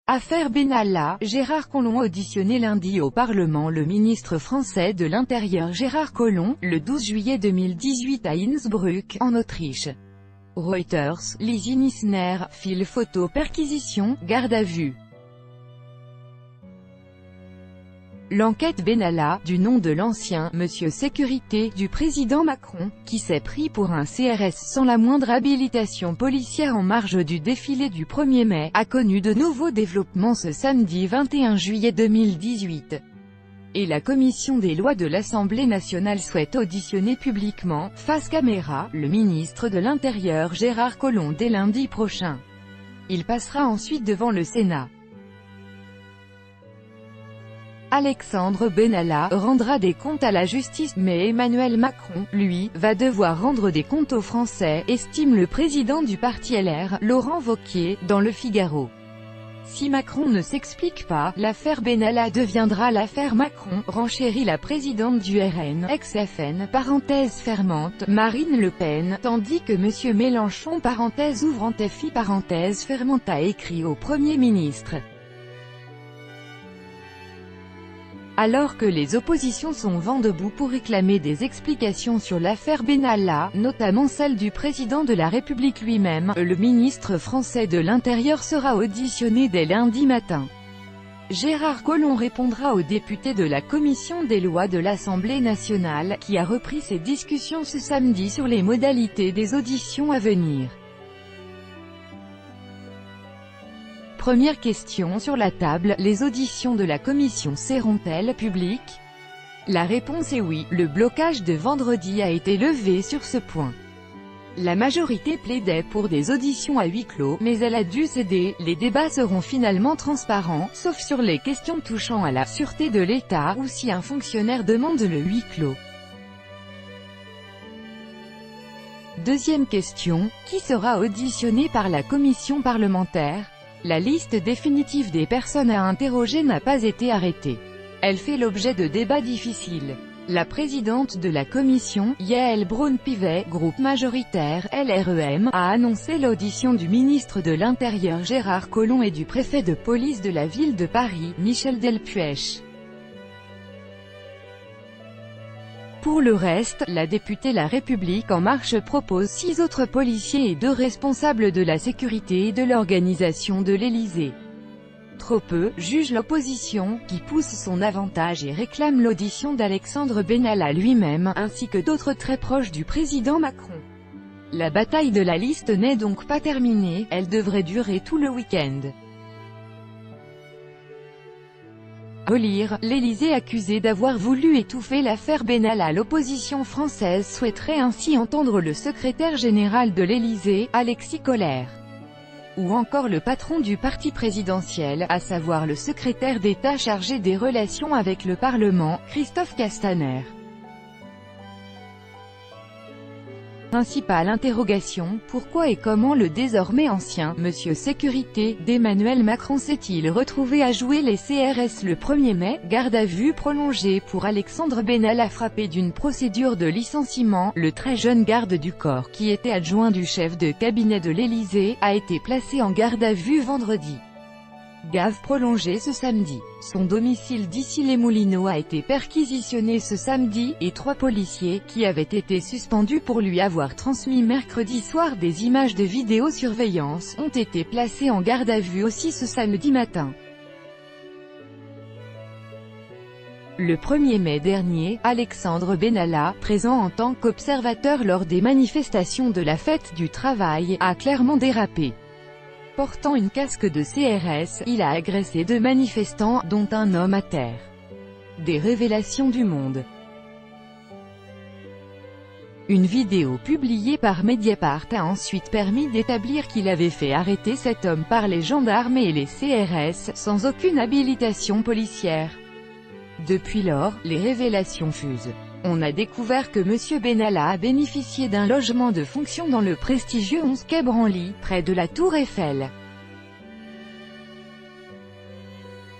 Affaire Benalla, Gérard Collomb auditionné lundi au Parlement. Le ministre français de l'Intérieur Gérard Collomb, le 12 juillet 2018 à Innsbruck, en Autriche. Reuters, Lizzie Nissner, fil photo perquisition, garde à vue. L'enquête Benalla, du nom de l'ancien « Monsieur Sécurité » du président Macron, qui s'est pris pour un CRS sans la moindre habilitation policière en marge du défilé du 1er mai, a connu de nouveaux développements ce samedi 21 juillet 2018. Et la commission des lois de l'Assemblée nationale souhaite auditionner publiquement, face caméra, le ministre de l'Intérieur Gérard Collomb dès lundi prochain. Il passera ensuite devant le Sénat. Alexandre Benalla rendra des comptes à la justice, mais Emmanuel Macron, lui, va devoir rendre des comptes aux Français, estime le président du parti LR, Laurent Wauquiez, dans Le Figaro. Si Macron ne s'explique pas, l'affaire Benalla deviendra l'affaire Macron, renchérit la présidente du RN, ex-FN, parenthèse fermante, Marine Le Pen, tandis que M. Mélenchon, parenthèse ouvrante FI, parenthèse fermante, a écrit au Premier ministre. Alors que les oppositions sont vent debout pour réclamer des explications sur l'affaire Benalla, notamment celle du président de la République lui-même, le ministre français de l'Intérieur sera auditionné dès lundi matin. Gérard Collomb répondra aux députés de la commission des lois de l'Assemblée nationale, qui a repris ses discussions ce samedi sur les modalités des auditions à venir. Première question sur la table, les auditions de la commission seront-elles publiques? La réponse est oui, le blocage de vendredi a été levé sur ce point. La majorité plaidait pour des auditions à huis clos, mais elle a dû céder. Les débats seront finalement transparents, sauf sur les questions touchant à la sûreté de l'État, ou si un fonctionnaire demande le huis clos. Deuxième question, qui sera auditionné par la commission parlementaire? La liste définitive des personnes à interroger n'a pas été arrêtée. Elle fait l'objet de débats difficiles. La présidente de la commission, Yaël Braun-Pivet, groupe majoritaire, LREM, a annoncé l'audition du ministre de l'Intérieur Gérard Collomb et du préfet de police de la ville de Paris, Michel Delpuech. Pour le reste, la députée La République En Marche propose 6 autres policiers et 2 responsables de la sécurité et de l'organisation de l'Élysée. Trop peu, juge l'opposition, qui pousse son avantage et réclame l'audition d'Alexandre Benalla lui-même, ainsi que d'autres très proches du président Macron. La bataille de la liste n'est donc pas terminée, elle devrait durer tout le week-end. Relire, l'Élysée accusé d'avoir voulu étouffer l'affaire Benalla. L'opposition française souhaiterait ainsi entendre le secrétaire général de l'Élysée, Alexis Kohler. Ou encore le patron du parti présidentiel, à savoir le secrétaire d'État chargé des relations avec le Parlement, Christophe Castaner. Principale interrogation, pourquoi et comment le désormais ancien « Monsieur Sécurité » d'Emmanuel Macron s'est-il retrouvé à jouer les CRS le 1er mai? Garde à vue prolongée pour Alexandre Benalla frappé d'une procédure de licenciement. Le très jeune garde du corps, qui était adjoint du chef de cabinet de l'Élysée, a été placé en garde à vue vendredi. Gave prolongée ce samedi. Son domicile d'Issy-les-Moulineaux a été perquisitionné ce samedi, et 3 policiers, qui avaient été suspendus pour lui avoir transmis mercredi soir des images de vidéosurveillance, ont été placés en garde à vue aussi ce samedi matin. Le 1er mai dernier, Alexandre Benalla, présent en tant qu'observateur lors des manifestations de la fête du travail, a clairement dérapé. Portant une casque de CRS, il a agressé 2 manifestants, dont un homme à terre. Des révélations du Monde. Une vidéo publiée par Mediapart a ensuite permis d'établir qu'il avait fait arrêter cet homme par les gendarmes et les CRS, sans aucune habilitation policière. Depuis lors, les révélations fusent. On a découvert que M. Benalla a bénéficié d'un logement de fonction dans le prestigieux 11 quai Branly, près de la Tour Eiffel.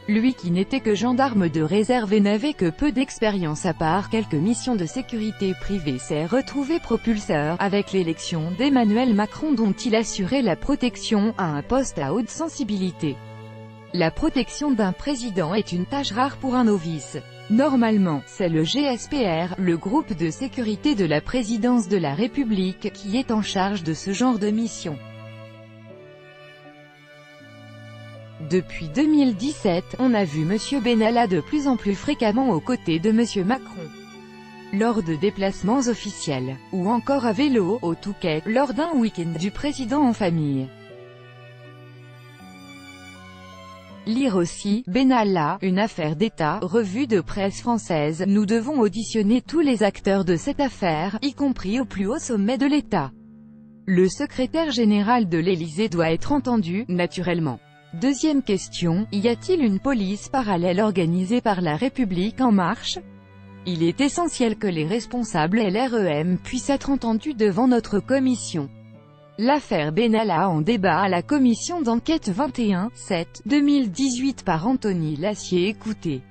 Lui qui n'était que gendarme de réserve et n'avait que peu d'expérience à part quelques missions de sécurité privée, s'est retrouvé propulseur, avec l'élection d'Emmanuel Macron dont il assurait la protection, à un poste à haute sensibilité. La protection d'un président est une tâche rare pour un novice. Normalement, c'est le GSPR, le groupe de sécurité de la présidence de la République, qui est en charge de ce genre de mission. Depuis 2017, on a vu M. Benalla de plus en plus fréquemment aux côtés de M. Macron. Lors de déplacements officiels, ou encore à vélo, au Touquet, lors d'un week-end du président en famille. Lire aussi, Benalla, une affaire d'État, revue de presse française. Nous devons auditionner tous les acteurs de cette affaire, y compris au plus haut sommet de l'État. Le secrétaire général de l'Élysée doit être entendu, naturellement. Deuxième question, y a-t-il une police parallèle organisée par La République En Marche? Il est essentiel que les responsables LREM puissent être entendus devant notre commission. L'affaire Benalla en débat à la commission d'enquête 21/7/2018 par Anthony Lassier. Écoutez.